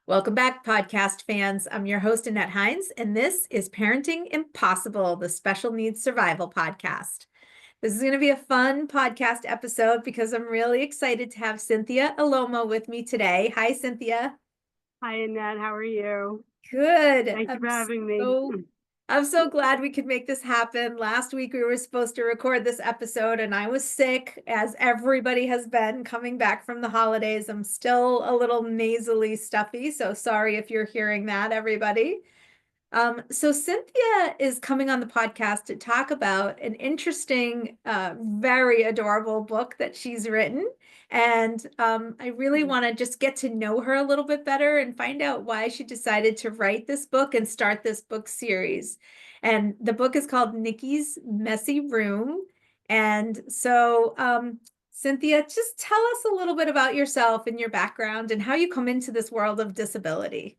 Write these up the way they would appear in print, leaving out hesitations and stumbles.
Welcome back, podcast fans. I'm your host, Annette Hines, and this is Parenting Impossible, the Special Needs Survival Podcast. This is going to be a fun podcast episode because I'm really excited to have Cynthia Elomaa with me today. Hi, Cynthia. Hi, Annette. How are you? Good. Thank you for having me. I'm so glad we could make this happen. Last week we were supposed to record this episode and I was sick, as everybody has been coming back from the holidays. I'm still a little nasally stuffy, so sorry if you're hearing that, everybody. So Cynthia is coming on the podcast to talk about an interesting, very adorable book that she's written. And I really want to just get to know her a little bit better and find out why she decided to write this book and start this book series. And the book is called Nikki's Messy Room. And so, Cynthia, just tell us a little bit about yourself and your background and how you come into this world of disability.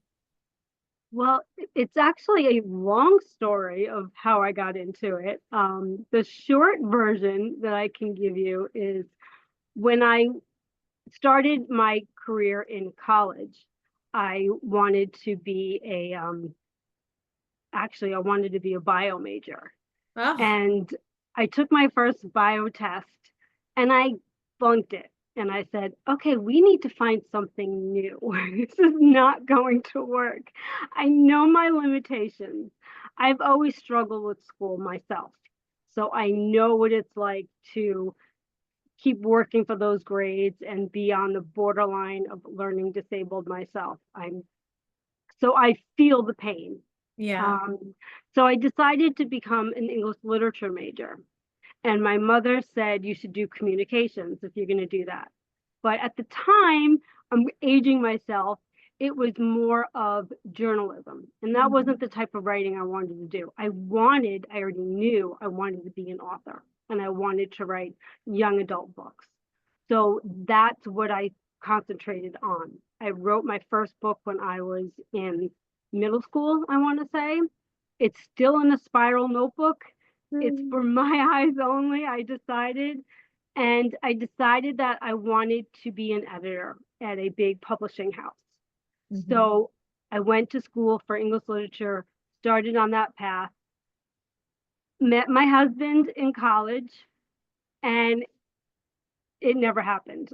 Well, it's actually a long story of how I got into it. The short version that I can give you is when I started my career in college, I wanted to be I wanted to be a bio major. Oh, And I took my first bio test and I flunked it. And I said, okay, we need to find something new. This is not going to work. I know my limitations. I've always struggled with school myself. So I know what it's like to keep working for those grades and be on the borderline of learning disabled myself. So I feel the pain. yeah. Um, so I decided to become an English literature major. And my mother said, you should do communications if you're going to do that. But at the time, I'm aging myself, it was more of journalism. And that wasn't the type of writing I wanted to do. I already knew I wanted to be an author and I wanted to write young adult books. So that's what I concentrated on. I wrote my first book when I was in middle school, I want to say. It's still in a spiral notebook. It's for my eyes only, I decided. And I decided that I wanted to be an editor at a big publishing house. So I went to school for English literature, started on that path, met my husband in college, and it never happened.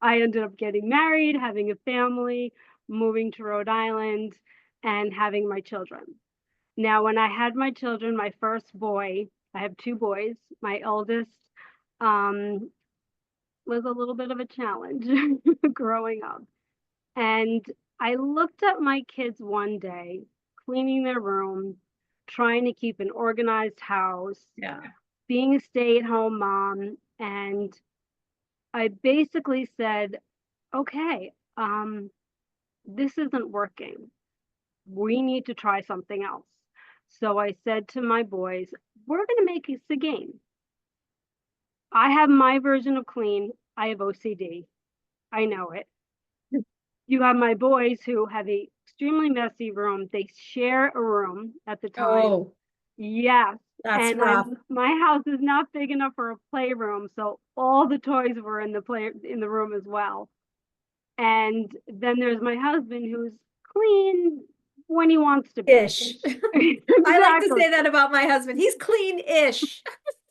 I ended up getting married, having a family, moving to Rhode Island, and having my children. Now, when I had my children, my first boy, I have two boys. My eldest um, was a little bit of a challenge growing up. And I looked at my kids one day, cleaning their room, trying to keep an organized house, Yeah. being a stay-at-home mom, and I basically said, okay, this isn't working. We need to try something else. So I said to my boys, we're going to make this a game. I have my version of clean. I have OCD. I know it. You have my boys who have a extremely messy room. They share a room at the time. Oh, Yes. that's And rough. my house is not big enough for a playroom, so all the toys were in the room as well. And then there's my husband who's clean when he wants to be. Ish. I like to Exactly. say that about my husband. He's clean-ish.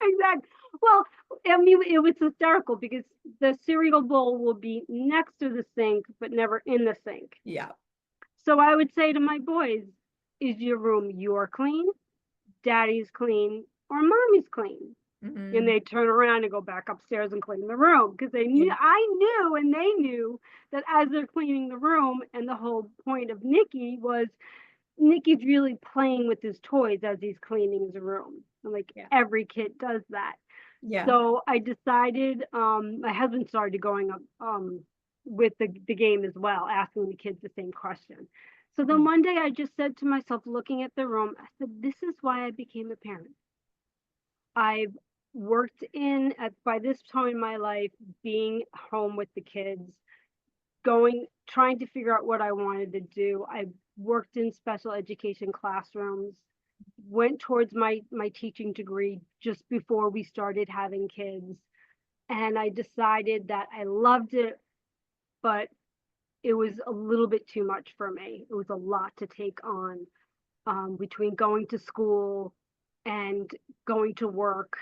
Exactly. Well, I mean, it was hysterical because the cereal bowl will be next to the sink, but never in the sink. Yeah. So I would say to my boys, is your room your clean, daddy's clean, or mommy's clean? And they turn around and go back upstairs and clean the room because they knew Yeah. I knew and they knew that as they're cleaning the room, and the whole point of Nikki was Nikki's really playing with his toys as he's cleaning his room. And like every kid does that. Yeah. So I decided, my husband started going up with the game as well, asking the kids the same question. So then one day I just said to myself, looking at the room, I said, this is why I became a parent. I've worked by this time in my life, being home with the kids, trying to figure out what I wanted to do. I worked in special education classrooms, went towards my teaching degree just before we started having kids. And I decided that I loved it, but it was a little bit too much for me. It was a lot to take on, between going to school and going to work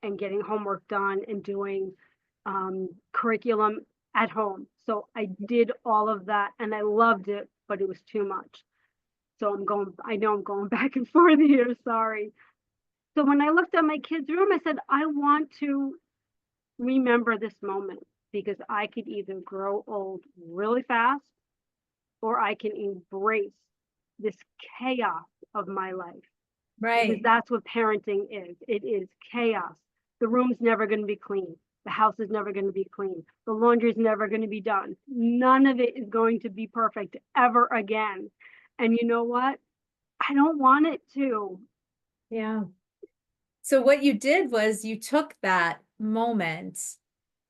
and getting homework done and doing curriculum at home. So I did all of that and I loved it, but it was too much. So I know I'm going back and forth here, sorry. So when I looked at my kids' room, I said, I want to remember this moment because I could either grow old really fast or I can embrace this chaos of my life. Because Right. that's what parenting is. It is chaos. The room's never going to be clean. The house is never going to be clean. The laundry's never going to be done. None of it is going to be perfect ever again. And you know what? I don't want it to. Yeah. So what you did was you took that moment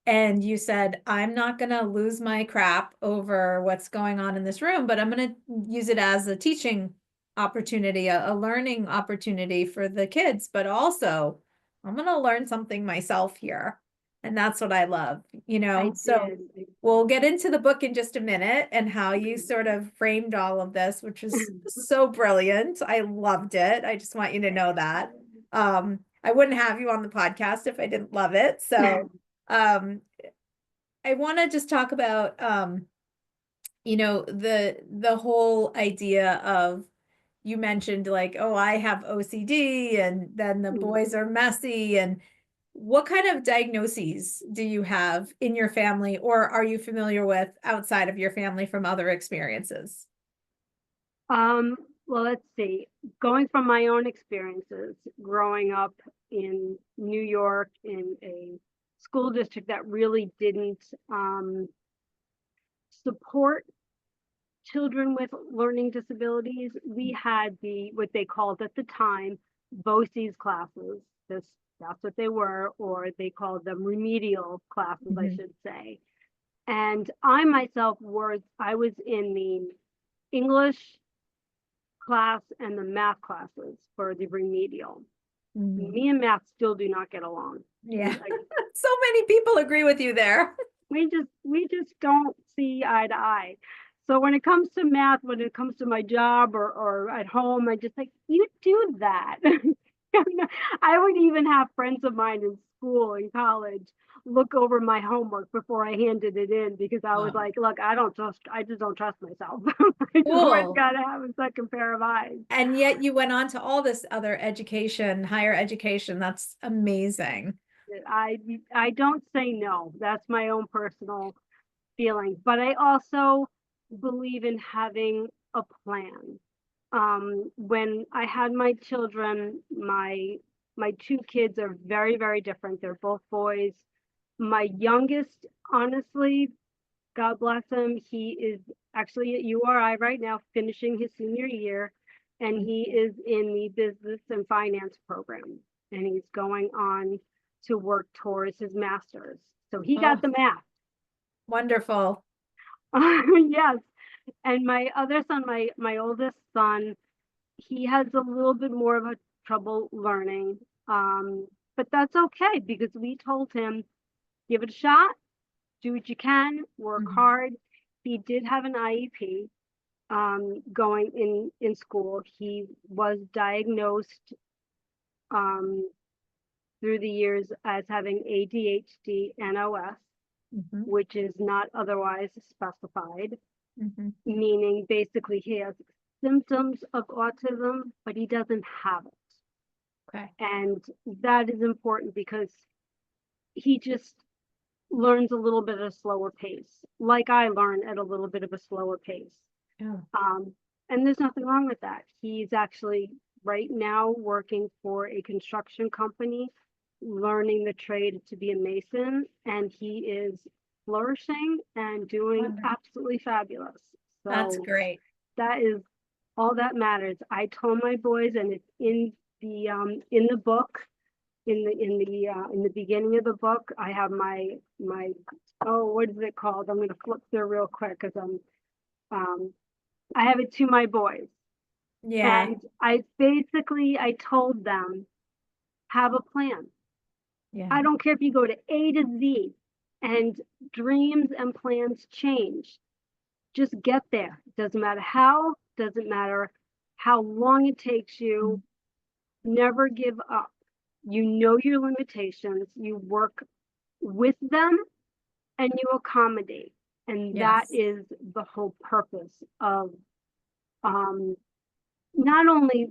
and you said, I'm not going to lose my crap over what's going on in this room, but I'm going to use it as a teaching opportunity, a learning opportunity for the kids, but also I'm going to learn something myself here. And that's what I love, I So did. we'll get into the book in just a minute and how you sort of framed all of this, which is so brilliant. I loved it. I just want you to know that. I wouldn't have you on the podcast if I didn't love it. So um I want to just talk about the whole idea of, you mentioned like, oh, I have OCD and then the boys are messy, and what kind of diagnoses do you have in your family or are you familiar with outside of your family from other experiences? Um, well, let's see. Going from my own experiences, growing up in New York in a school district that really didn't support children with learning disabilities, we had what they called at the time BOCES classes. That's what they were, or they called them remedial classes, I Mhm. should say. And I was in the English class and the math classes for the remedial. Mhm. Me and math still do not get along. Yeah. So many people agree with you there. We just don't see eye to eye. So when it comes to math, when it comes to my job or at home, I just like, you do that. I would even have friends of mine in school, in college, look over my homework before I handed it in because I was Wow. like, look, I just don't trust myself. I just always Cool. gotta have a second pair of eyes. And yet you went on to all this other education, higher education. That's amazing. I don't say no. That's my own personal feeling, but I also believe in having a plan. When I had my children, my two kids are very, very different. They're both boys. My youngest, honestly, God bless him, he is actually at URI right now, finishing his senior year, and he is in the business and finance program, and he's going on to work towards his master's. So he got Oh, the math. wonderful. Yes. And my other son, my oldest son, he has a little bit more of a trouble learning. But that's okay because we told him, give it a shot, do what you can, work Mhm. hard. He did have an IEP going in school. He was diagnosed um, through the years as having ADHD and OS, Mhm. which is not otherwise specified, Mhm. meaning basically he has symptoms of autism, but he doesn't have it. Okay. And that is important because he just learns a little bit at a slower pace, like I learn at a little bit of a slower pace. Yeah. Um, and there's nothing wrong with that. He's actually right now working for a construction company, learning the trade to be a mason, and he is flourishing and doing Wonderful. absolutely fabulous. That's So great. that is all that matters. I told my boys, and it's in the book, in the beginning of the book, I have my oh, what is it called? I'm going to flip through real quick because um I have it to my boys, Yeah. and I told them, have a plan. Yeah. I don't care if you go to A to Z, and dreams and plans change. just get there. It doesn't matter how, doesn't matter how long it takes you. Never give up. You know your limitations, you work with them, and you accommodate. And that Yes. is the whole purpose of um, not only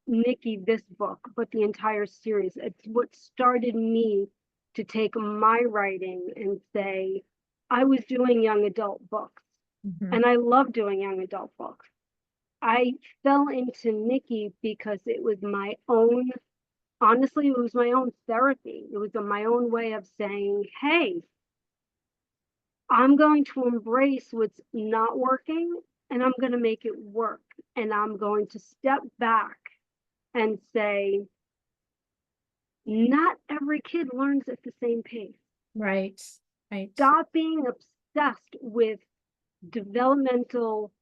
Nikki, this book, but the entire series. It's what started me to take my writing and say, I was doing young adult books, Mhm. and I love doing young adult books. I fell into Nikki because it was my own, honestly, it was my own therapy. It was my own way of saying, hey, I'm going to embrace what's not working and I'm going to make it work. And I'm going to step back and say, not every kid learns at the same pace. Right. Right. Stop being obsessed with developmental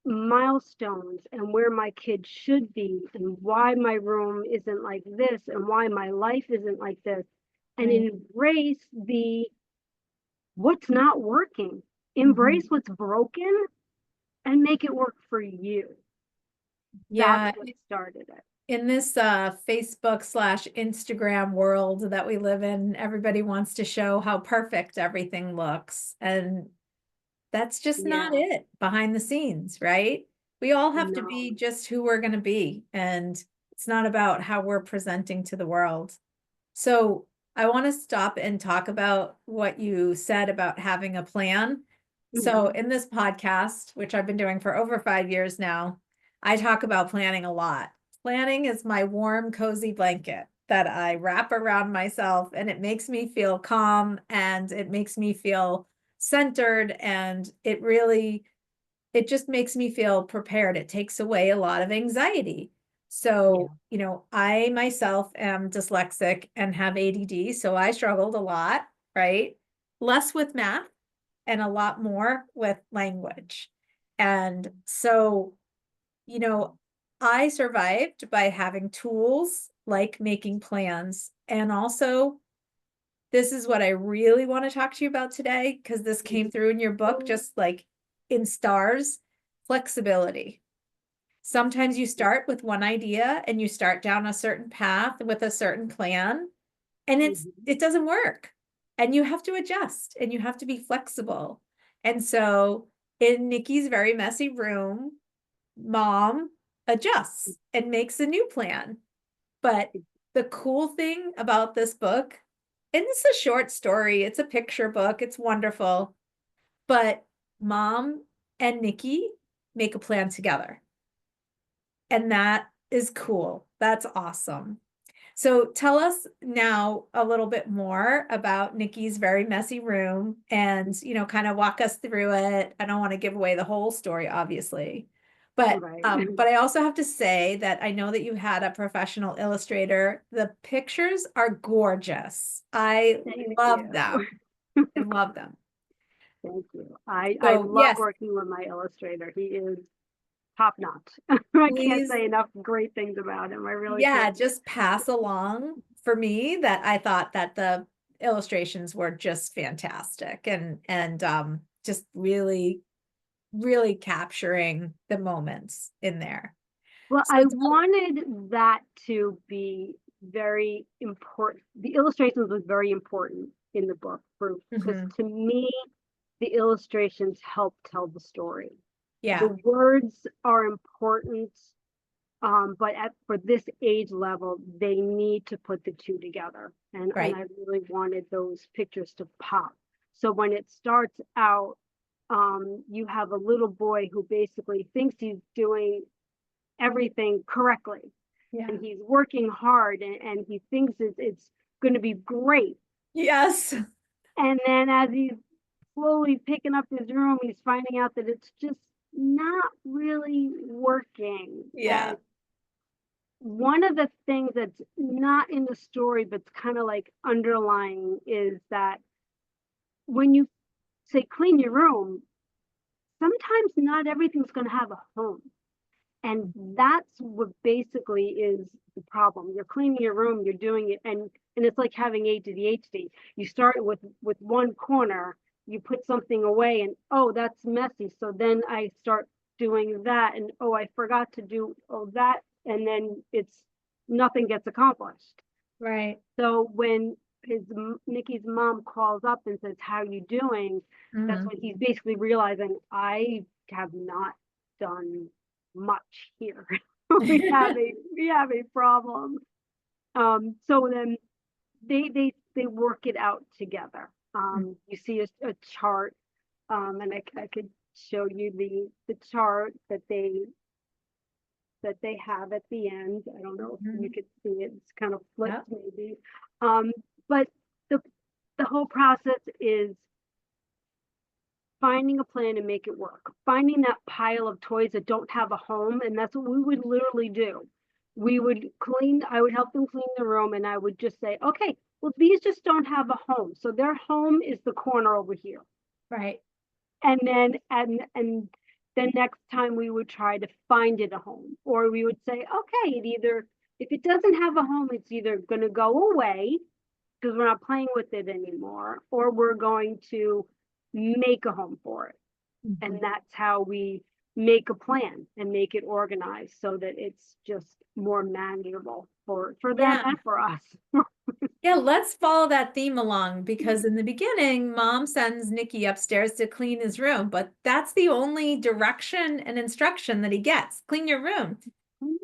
milestones and where my kid should be and why my room isn't like this and why my life isn't like this, and Right. embrace the what's not working, embrace Mhm. what's broken and make it work for you. That's Yeah. what started it. In this Facebook/Instagram world that we live in, everybody wants to show how perfect everything looks. And that's just not Yeah, it behind the scenes, right? We all have to no, be just who we're going to be. And it's not about how we're presenting to the world. So I want to stop and talk about what you said about having a plan. So mm-hmm. in this podcast, which I've been doing for over 5 years now, I talk about planning a lot. Planning is my warm, cozy blanket that I wrap around myself, and it makes me feel calm and it makes me feel centered, and it just makes me feel prepared. It takes away a lot of anxiety. Yeah, So, I myself am dyslexic and have ADD, so I struggled a lot, right? Less with math and a lot more with language. And so, you know, I survived by having tools like making plans. And also, this is what I really want to talk to you about today, because this came through in your book, just like in stars, flexibility. Sometimes you start with one idea and you start down a certain path with a certain plan, and mm-hmm. it doesn't work. And you have to adjust and you have to be flexible. And so in Nikki's very messy room, mom adjusts and makes a new plan. But the cool thing about this book, and it's a short story, it's a picture book, it's wonderful, but mom and Nikki make a plan together. And that is cool. That's awesome. So tell us now a little bit more about Nikki's very messy room and, kind of walk us through it. I don't want to give away the whole story, obviously. But Right. but I also have to say that I know that you had a professional illustrator. The pictures are gorgeous. I Thank love you. them. I love them. Thank you. I So love yes, working with my illustrator. He is top notch. I can't please, say enough great things about him. I really yeah, can't. just pass along for me that I thought that the illustrations were just fantastic, and just really, really capturing the moments in there. Well, So I wanted that to be very important. The illustrations was very important in the book for because mhm, to me, the illustrations help tell the story. The yeah, words are important, but for this age level, they need to put the two together. And right. I really wanted those pictures to pop. So when it starts out, you have a little boy who basically thinks he's doing everything correctly Yeah. and he's working hard and he thinks it's going to be great. Yes. And then as he's slowly picking up his room, he's finding out that it's just not really working. Yeah. And one of the things that's not in the story, but's kind of like underlying is that when you say clean your room, sometimes not everything's going to have a home. And that's what basically is the problem. You're cleaning your room, you're doing it, and it's like having ADHD. You start with one corner, you put something away and, oh, that's messy. So then I start doing that and, oh, I forgot to do that. And then nothing gets accomplished. Right. So when Nikki's mom calls up and says, how are you doing? That's Mhm. when he's basically realizing I have not done much here. we have a problem. So then they work it out together. You see a chart, and I could show you the chart that they have at the end. I don't know if you Mhm. could see it. It's kind of flipped Yep. maybe. But the whole process is finding a plan to make it work, finding that pile of toys that don't have a home, and that's what we would literally do. We would I would help them clean the room, and I would just say, okay, well, these just don't have a home. So their home is the corner over here. Right. And then next time we would try to find it a home, or we would say, okay, if it doesn't have a home, it's either going to go away because we're not playing with it anymore, or we're going to make a home for it. And Mhm. that's how we make a plan and make it organized so that it's just more manageable for them Yeah. and for us. Yeah, let's follow that theme along because in the beginning, mom sends Nikki upstairs to clean his room, but that's the only direction and instruction that he gets. Clean your room,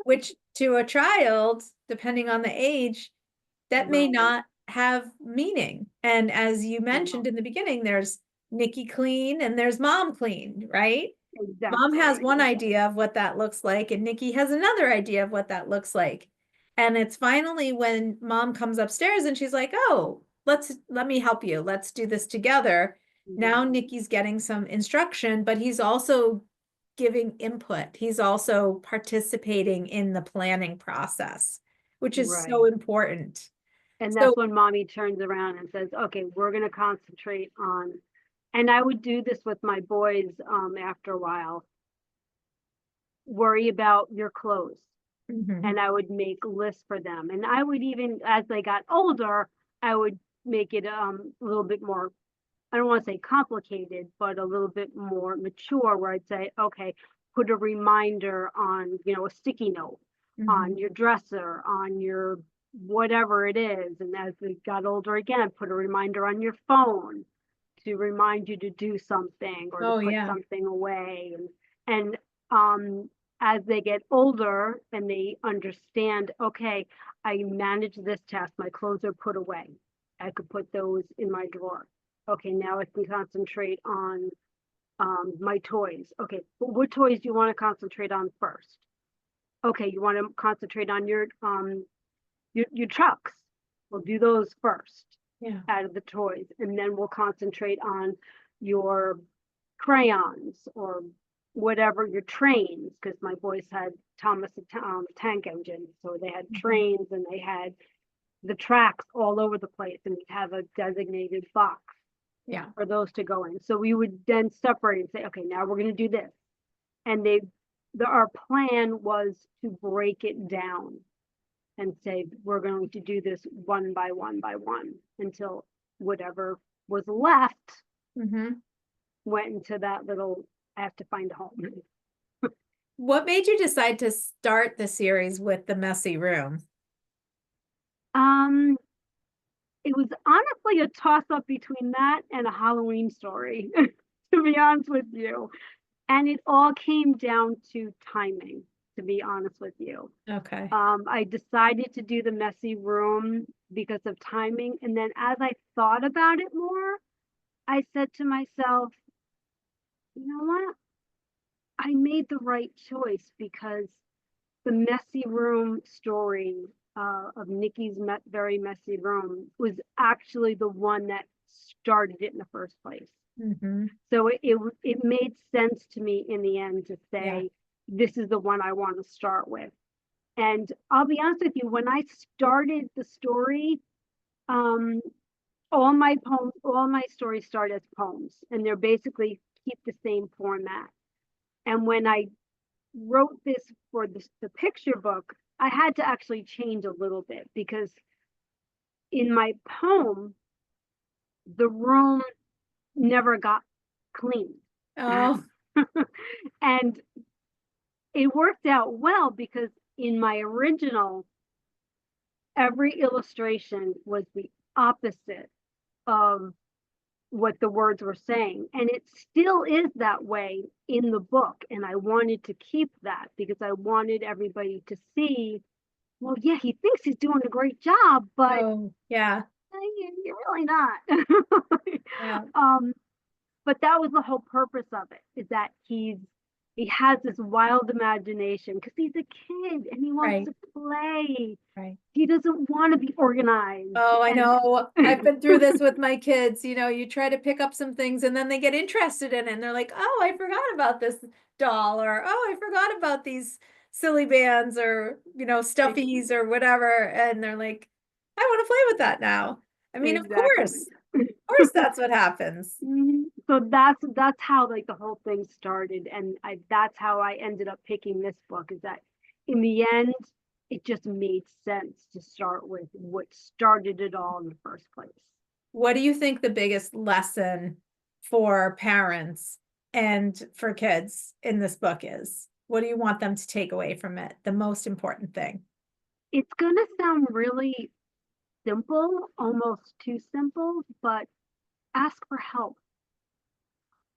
which to a child, depending on the age, that may Right. not have meaning. And as you mentioned in the beginning, there's Nikki clean and there's mom clean, right? Mom has Exactly. one idea of what that looks like, and Nikki has another idea of what that looks like. And it's finally when mom comes upstairs and she's like, oh, let me help you. Let's do this together. Now Right. Nikki's getting some instruction, but he's also giving input. He's also participating in the planning process, which is so Right. important. And So, that's when mommy turns around and says, okay, we're going to concentrate on, and I would do this with my boys after a while, worry about your clothes. mhm, And I would make lists for them. And I would even, as they got older, I would make it a little bit more, I don't want to say complicated, but a little bit more mature, where I'd say, okay, put a reminder on, a sticky note on mhm. your dresser, on your whatever it is. And as they got older again, put a reminder on your phone to remind you to do something or to Oh put yeah. something away. And as they get older and they understand, okay, I manage this task, my clothes are put away. I could put those in my drawer. Okay, now I can concentrate on my toys. Okay, but what toys do you want to concentrate on first? Okay, you want to concentrate on your trucks. We'll do those first Yeah. out of the toys, and then we'll concentrate on your crayons or whatever, your trains, because my boys had Thomas Tank Engine, so they had Mhm. trains and they had the tracks all over the place, and we'd have a designated box Yeah. for those to go in. So we would then separate and say, okay, now we're going to do this, and our plan was to break it down and say, we're going to do this one by one by one until whatever was left Mhm. went into that little, I have to find a home. What made you decide to start the series with the messy room? Um, it was honestly a toss up between that and a Halloween story, to be honest with you. And it all came down to timing, to be honest with you. Okay. I decided to do the messy room because of timing. And then as I thought about it more, I said to myself, you know what? I made the right choice because the messy room story of Nikki's very messy room was actually the one that started it in the first place. Mhm. So it made sense to me in the end to Yeah. say, this is the one I want to start with. And I'll be honest with you, when I started the story, um, all my stories start as poems, and they're basically keep the same format. And when I wrote this for the picture book, I had to actually change a little bit because in my poem, the room never got clean. Oh, And it worked out well because in my original, every illustration was the opposite of what the words were saying. And it still is that way in the book. And I wanted to keep that because I wanted everybody to see, well, yeah, he thinks he's doing a great job, but oh, yeah, you're really not. yeah, But that was the whole purpose of it, is that he has this wild imagination because he's a kid and he wants right, to play. right. He doesn't want to be organized. Oh, I And know. I've been through this with my kids. You know, you try to pick up some things and then they get interested in it and they're like, oh, I forgot about this doll, or oh, I forgot about these silly bands, or, you know, stuffies or whatever. And they're like, I want to play with that now. I mean, exactly. of course that's what happens. So that's how like the whole thing started, and that's how I ended up picking this book. Is that in the end, it just made sense to start with what started it all in the first place. What do you think the biggest lesson for parents and for kids in this book is? What do you want them to take away from it? The most important thing. It's gonna sound really simple, almost too simple, but ask for help.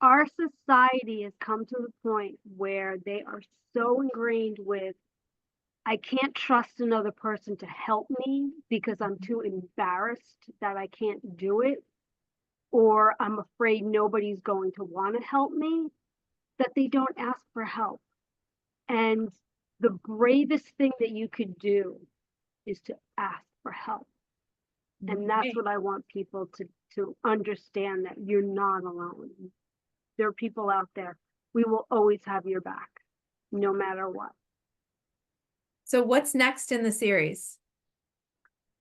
Our society has come to the point where they are so ingrained with, I can't trust another person to help me because I'm too embarrassed that I can't do it, or I'm afraid nobody's going to want to help me, that they don't ask for help. And the bravest thing that you could do is to ask for help. And that's what I want people to understand, that you're not alone. There are people out there. We will always have your back, no matter what. So what's next in the series?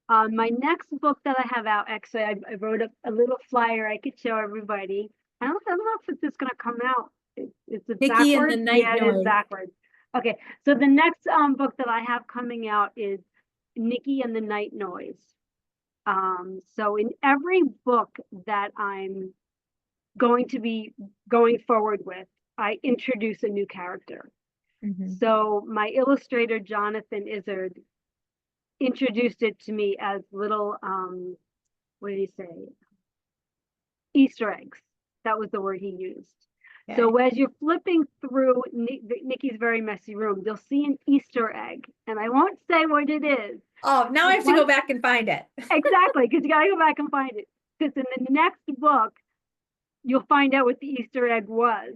My next book that I have out, actually, I wrote a little flyer I could show everybody. I don't know if it's going to come out. It's Nikki and the backwards. Night Yeah, it is Noise. backwards. Okay, so the next book that I have coming out is Nikki and the Night Noise. So in every book that I'm going to be going forward with, I introduce a new character. Mhm. So my illustrator, Jonathan Izzard, introduced it to me as little, what did he say? Easter eggs. That was the word he used. Okay. So as you're flipping through Nikki's very messy room, you'll see an Easter egg. And I won't say what it is. Oh, now I have to go back and find it. Exactly, because you got to go back and find it. Because in the next book, you'll find out what the Easter egg was.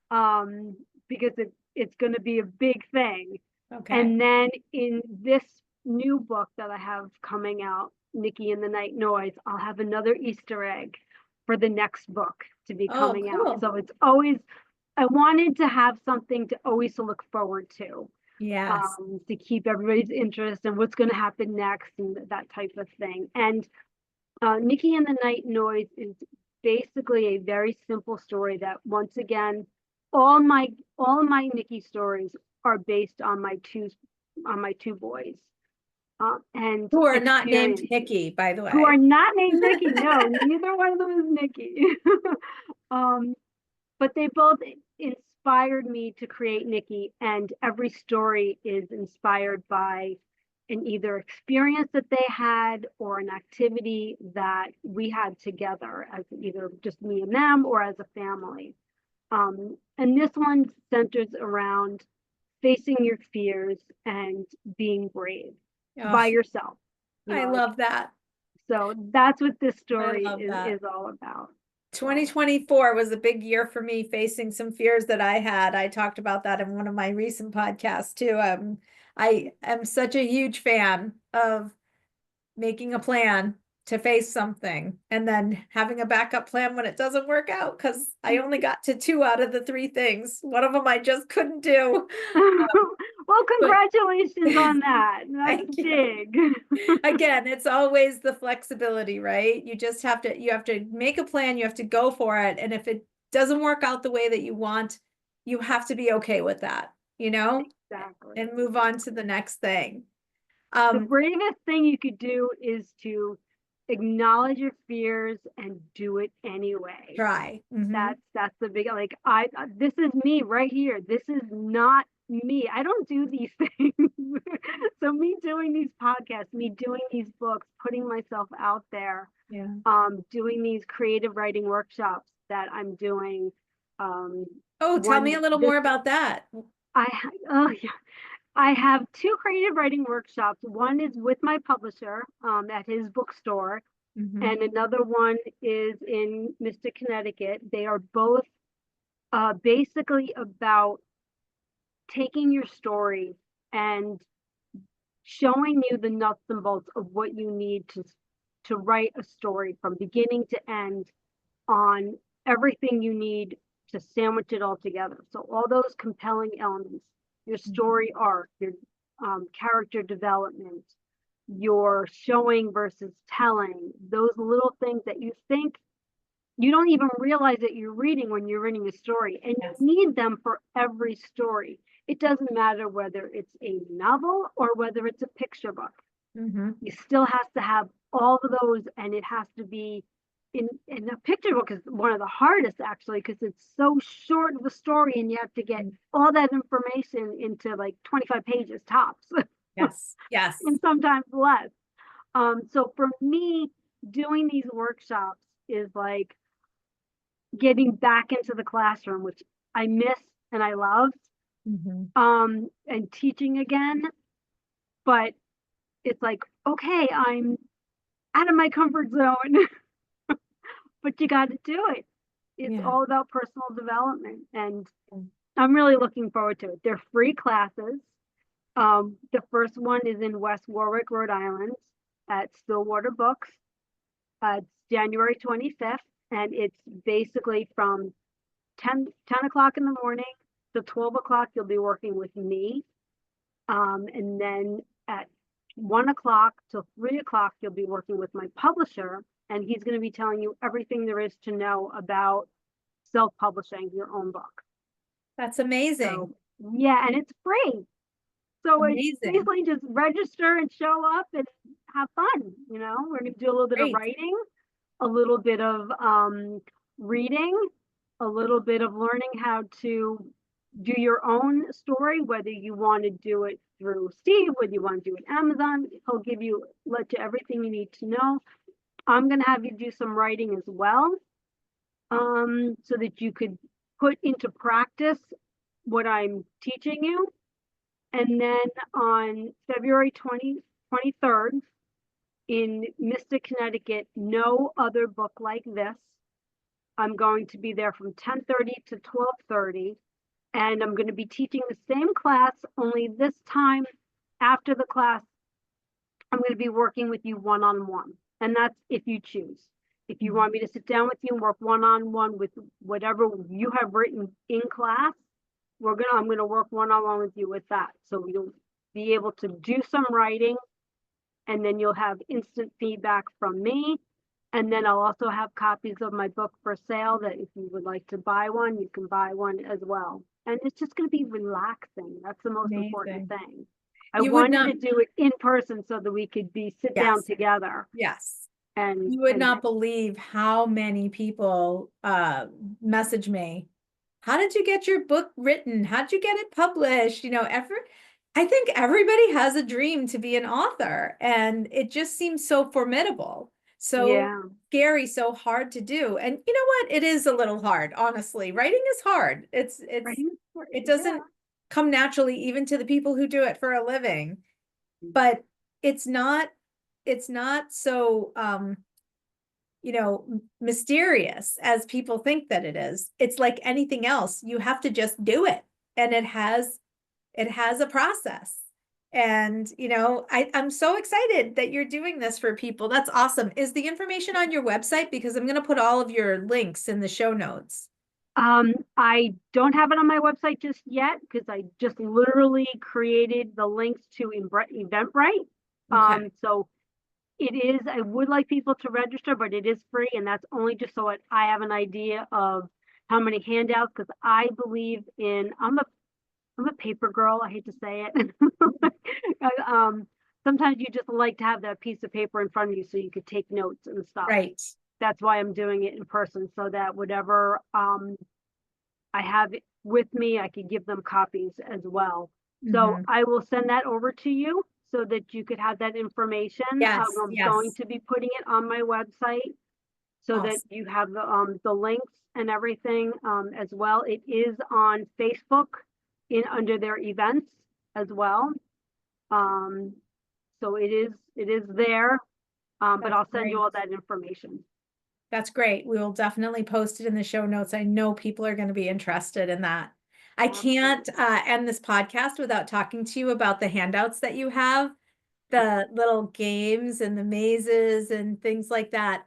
Because it's going to be a big thing. Okay. And then in this new book that I have coming out, Nikki and the Night Noise, I'll have another Easter egg for the next book to be coming out. So it's always, I wanted to have something to always to look forward to. Yes. To keep everybody's interest and what's going to happen next and that type of thing. And Nikki and the Night Noise is basically a very simple story that, once again, all my Nikki stories are based on my two boys. And who are not named Nikki, by the way. Who are not named Nikki. No, neither one of them is Nikki. But they both inspired me to create Nikki, and every story is inspired by an either experience that they had or an activity that we had together as either just me and them or as a family. And this one centers around facing your fears and being brave by yourself. I love that. So that's what this story is all about. 2024 was a big year for me, facing some fears that I had. I talked about that in one of my recent podcasts too. I am such a huge fan of making a plan to face something and then having a backup plan when it doesn't work out, because I only got to 2 out of the 3 things. One of them I just couldn't do. Well, congratulations on that. That's big. Again, it's always the flexibility, right? You just have to make a plan, you have to go for it. And if it doesn't work out the way that you want, you have to be okay with that, you know? Exactly. And move on to the next thing. The bravest thing you could do is to acknowledge your fears and do it anyway. Try. That's the big, like, this is me right here. This is not me. I don't do these things. So me doing these podcasts, me doing these books, putting myself out there, Yeah. doing these creative writing workshops that I'm doing. Oh, tell me a little more about that. Oh yeah, I have two creative writing workshops. One is with my publisher, at his bookstore, and another one is in Mystic, Connecticut. They are both basically about taking your story and showing you the nuts and bolts of what you need to write a story from beginning to end, on everything you need to sandwich it all together. So all those compelling elements, your story arc, your character development, your showing versus telling, those little things that you think you don't even realize that you're reading when you're reading a story, and Yes. you need them for every story. It doesn't matter whether it's a novel or whether it's a picture book. You still have to have all of those, and it has to be in a picture book is one of the hardest, actually, because it's so short of a story and you have to get all that information into like 25 pages tops. Yes. Yes. And sometimes less. So for me, doing these workshops is like getting back into the classroom, which I miss and I loved, and teaching again. But it's like, okay, I'm out of my comfort zone, but you got to do it. It's all about personal development, and I'm really looking forward to it. They're free classes. The first one is in West Warwick, Rhode Island, at Stillwater Books. It's January 25th, and it's basically from 10 o'clock in the morning to 12 o'clock. You'll be working with me. And then at 1 o'clock till 3 o'clock, you'll be working with my publisher, and he's going to be telling you everything there is to know about self-publishing your own book. That's amazing. So, yeah, and it's free. So it's basically just register and show up and have fun. You know, we're going to do a little bit of writing, a little bit of reading, a little bit of learning how to do your own story, whether you want to do it through Steve, whether you want to do it Amazon. He'll let you everything you need to know. I'm going to have you do some writing as well, so that you could put into practice what I'm teaching you. And then on February 23rd in Mystic, Connecticut, no other book like this. I'm going to be there from 10:30 to 12:30, and I'm going to be teaching the same class, only this time after the class, I'm going to be working with you one-on-one. And that's if you choose. If you want me to sit down with you and work one-on-one with whatever you have written in class, I'm going to work one-on-one with you with that. So you'll be able to do some writing, and then you'll have instant feedback from me. And then I'll also have copies of my book for sale, that if you would like to buy one, you can buy one as well. And it's just going to be relaxing. That's the most important thing. I wanted to do it in person so that we could sit down together. Yes. And you would not believe how many people message me. How did you get your book written? How'd you get it published? You know, I think everybody has a dream to be an author, and it just seems so formidable, so scary, so hard to do. And you know what? It is a little hard, honestly. Writing is hard. It doesn't come naturally, even to the people who do it for a living. But it's not so mysterious as people think that it is. It's like anything else. You have to just do it. And it has a process. And, I'm so excited that you're doing this for people. That's awesome. Is the information on your website? Because I'm going to put all of your links in the show notes. I don't have it on my website just yet, because I just literally created the links to Eventbrite. Okay. So it is, I would like people to register, but it is free, and that's only just so I have an idea of how many handouts, because I believe I'm a paper girl. I hate to say it. sometimes you just like to have that piece of paper in front of you so you could take notes and stuff. Right. That's why I'm doing it in person, so that whatever I have with me, I can give them copies as well. So Mhm. I will send that over to you so that you could have that information. Yes, I'm going yes. to be putting it on my website so that Awesome. you have the links and everything as well. It is on Facebook in under their events as well. Um, so it is there, but That's I'll send you great. all that information. That's great. We will definitely post it in the show notes. I know people are going to be interested in that. I can't Absolutely. end this podcast without talking to you about the handouts that you have, the little games and the mazes and things like that.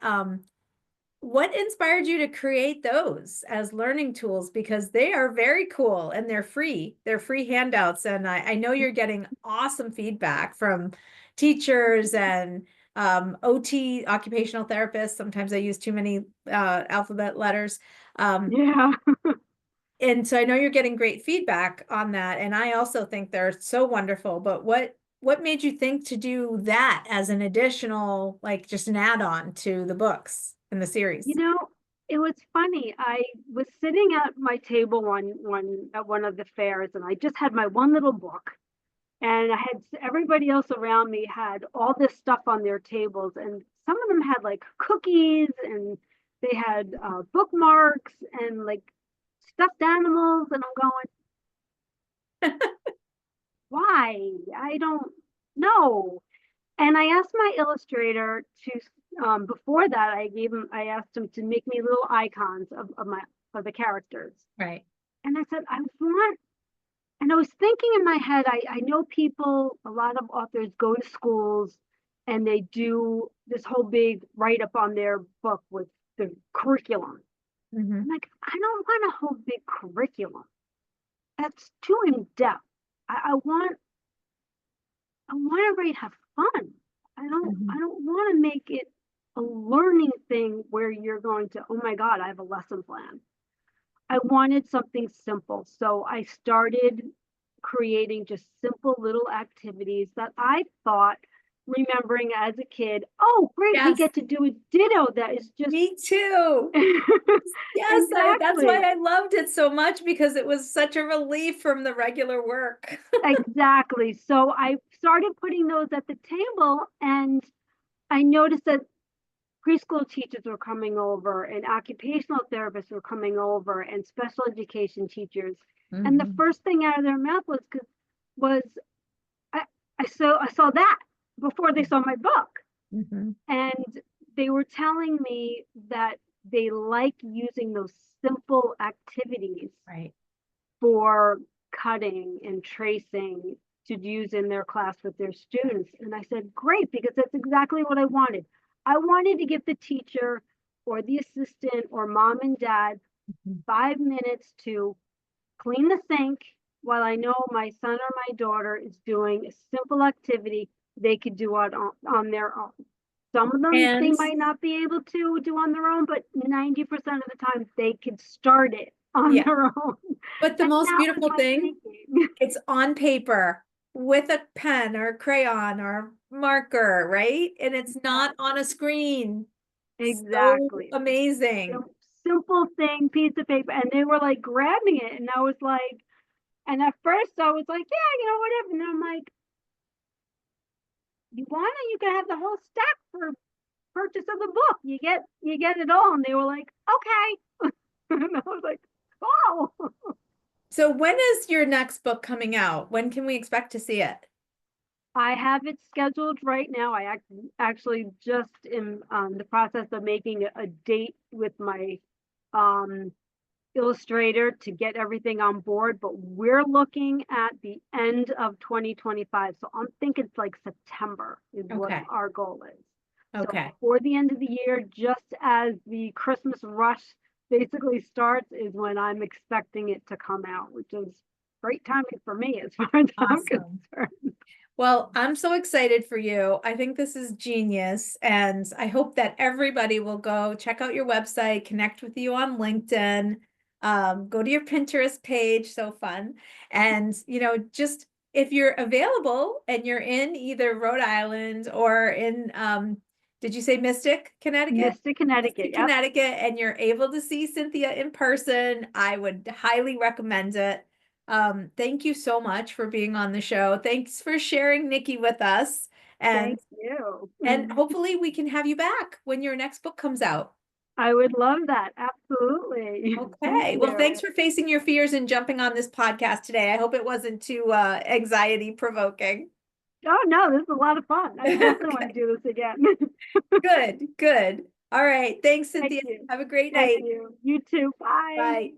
What inspired you to create those as learning tools? Because they are very cool and they're free. They're free handouts. And I know you're getting awesome feedback from teachers and OT, occupational therapists. Sometimes I use too many alphabet letters. Yeah. And so I know you're getting great feedback on that. And I also think they're so wonderful. But what made you think to do that as an additional, like just an add-on to the books in the You series? know, it was funny. I was sitting at my table one at one of the fairs, and I just had my one little book, and I had everybody else around me had all this stuff on their tables, and some of them had like cookies, and they had bookmarks and like stuffed animals, and I'm going, why? I don't know. And I asked my illustrator to, before that, I asked him to make me little icons of the characters. Right. And I said, I want, and I was thinking in my head, I know people, a lot of authors go to schools and they do this whole big write up on their book with the curriculum. Mhm. I'm like, I don't want a whole big curriculum. That's too in depth. I want everybody to have fun. I Mhm. don't want to make it a learning thing where you're going to, oh my God, I have a lesson plan. I wanted something simple. So I started creating just simple little activities that I thought, remembering as a kid, oh, great, we Yes, get to do a ditto that is just me too. Yes, that's why exactly. I loved it so much because it was such a relief from the regular work. Exactly. So I started putting those at the table, and I noticed that preschool teachers were coming over and occupational therapists were coming over and special education teachers. And the Mhm. first thing out of their mouth was I, I saw that before they saw my book. Mhm. And they were telling me that they like using those simple activities Right. for cutting and tracing to use in their class with their students. And I said, great, because that's exactly what I wanted. I wanted to give the teacher or the assistant or mom and dad Mhm. 5 minutes to clean the sink while I know my son or my daughter is doing a simple activity they could do on their own. Some of them they And might not be able to do on their own, but 90% of the time they could start it on yeah, their own. but the And most that was beautiful my thing, thinking. it's on paper with a pen or crayon or marker, right? And it's not on a screen. So Exactly. amazing. Simple thing, piece of paper. And they were like grabbing it. And I was like, and at first I was like, yeah, whatever. And then I'm like, you want it? You can have the whole stack for purchase of the book. You get it all. And they were like, okay. And I was like, oh. So when is your next book coming out? When can we expect to see it? I have it scheduled right now. I actually just in the process of making a date with my um, illustrator to get everything on board, but we're looking at the end of 2025. So I'm thinking it's like September is what Okay. our goal is. So Okay. before the end of the year, just as the Christmas rush basically starts, is when I'm expecting it to come out, which is great timing for me as far as I'm Awesome. concerned. Well, I'm so excited for you. I think this is genius. And I hope that everybody will go check out your website, connect with you on LinkedIn, go to your Pinterest page. So fun. And, just if you're available and you're in either Rhode Island or in, did you say Mystic, Connecticut? Mystic, Connecticut. Mystic, Yep. Connecticut, and you're able to see Cynthia in person, I would highly recommend it. Thank you so much for being on the show. Thanks for sharing Nikki with us. Thank you. And hopefully we can have you back when your next book comes out. I would love that. Absolutely. Okay. Well, thanks for facing your fears and jumping on this podcast today. I hope it wasn't too anxiety provoking. Oh, no, this is a lot of fun. I definitely want to do this again. Good, good. All right. Thanks, Thank Cynthia. you. Have a great Thank night. you. You too. Bye. Bye.